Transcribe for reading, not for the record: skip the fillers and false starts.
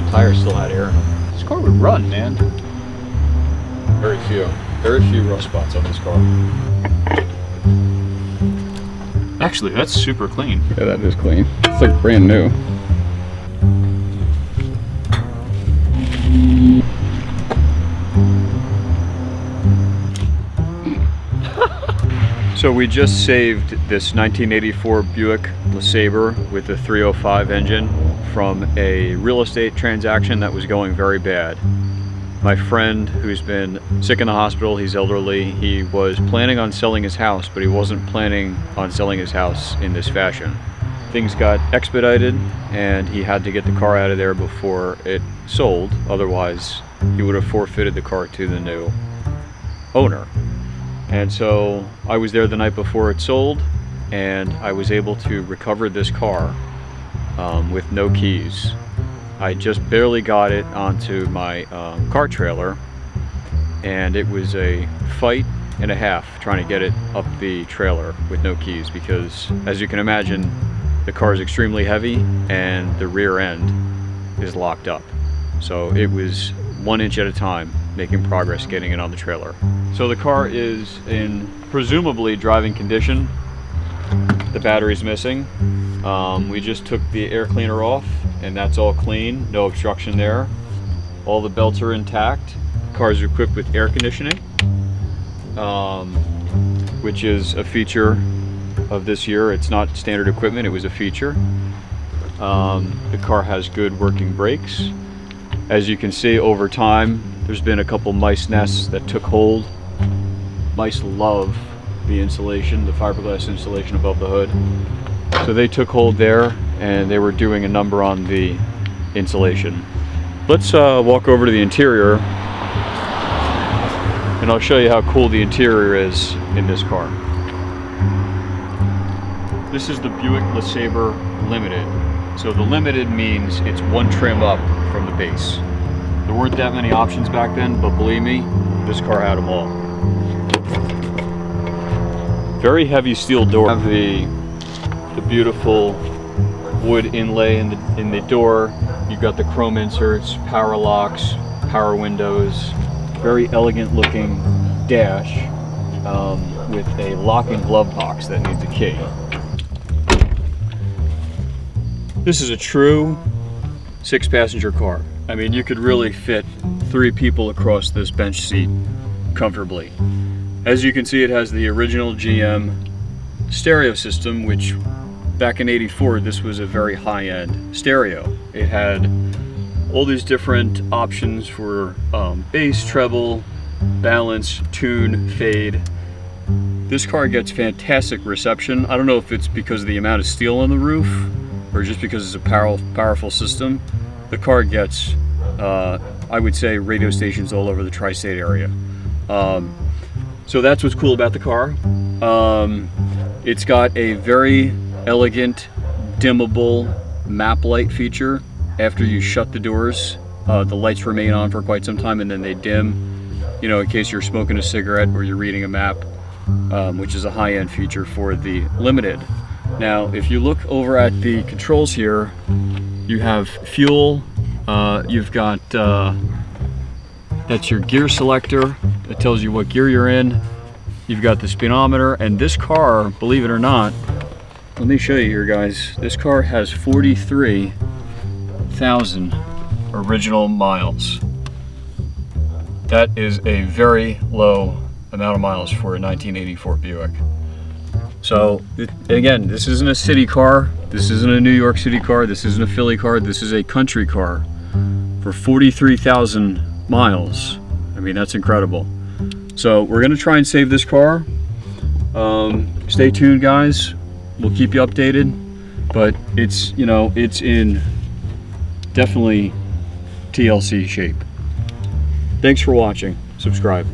tires still had air in them. This car would run, man. Very few rust spots on this car. Actually, that's super clean. Yeah, that is clean. It's like brand new. So we just saved this 1984 Buick LeSabre with the 305 engine from a real estate transaction that was going very bad. My friend, who's been sick in the hospital, he's elderly, he was planning on selling his house, but he wasn't planning on selling his house in this fashion. Things got expedited and he had to get the car out of there before it sold, otherwise he would have forfeited the car to the new owner. And so I was there the night before it sold, and I was able to recover this car with no keys. I just barely got it onto my car trailer, and it was a fight and a half trying to get it up the trailer with no keys, because as you can imagine, the car is extremely heavy and the rear end is locked up. So it was 1 inch at a time making progress getting it on the trailer. So the car is in presumably driving condition. The battery's missing. We just took the air cleaner off and that's all clean, no obstruction there. All the belts are intact. The car is equipped with air conditioning, which is a feature of this year. It's not standard equipment, it was a feature. The car has good working brakes. As you can see, over time, there's been a couple mice nests that took hold. Mice love the insulation, the fiberglass insulation above the hood. So they took hold there and they were doing a number on the insulation. Let's walk over to the interior and I'll show you how cool the interior is in this car. This is the Buick LeSabre Limited. So the Limited means it's one trim up from the base. There weren't that many options back then, but believe me, this car had them all. Very heavy steel door. Have the beautiful wood inlay in the door. You've got the chrome inserts, power locks, power windows. Very elegant looking dash with a lock and glove box that needs a key. This is a true 6-passenger car. I mean, you could really fit 3 people across this bench seat comfortably. As you can see, it has the original GM stereo system, which back in '84, this was a very high-end stereo. It had all these different options for bass, treble, balance, tune, fade. This car gets fantastic reception. I don't know if it's because of the amount of steel on the roof or just because it's a powerful system. The car gets, I would say, radio stations all over the tri-state area. So that's what's cool about the car. It's got a very elegant, dimmable map light feature. After you shut the doors, the lights remain on for quite some time and then they dim, you know, in case you're smoking a cigarette or you're reading a map, which is a high-end feature for the Limited. Now, if you look over at the controls here, you have fuel, you've got, that's your gear selector. It tells you what gear you're in. You've got the speedometer, and this car, believe it or not, let me show you here, guys. This car has 43,000 original miles. That is a very low amount of miles for a 1984 Buick. So, again, this isn't a city car. This isn't a New York City car. This isn't a Philly car. This is a country car for 43,000 miles. I mean, that's incredible. So we're gonna try and save this car. Stay tuned, guys. We'll keep you updated, but it's, you know, it's in definitely TLC shape. Thanks for watching. Subscribe.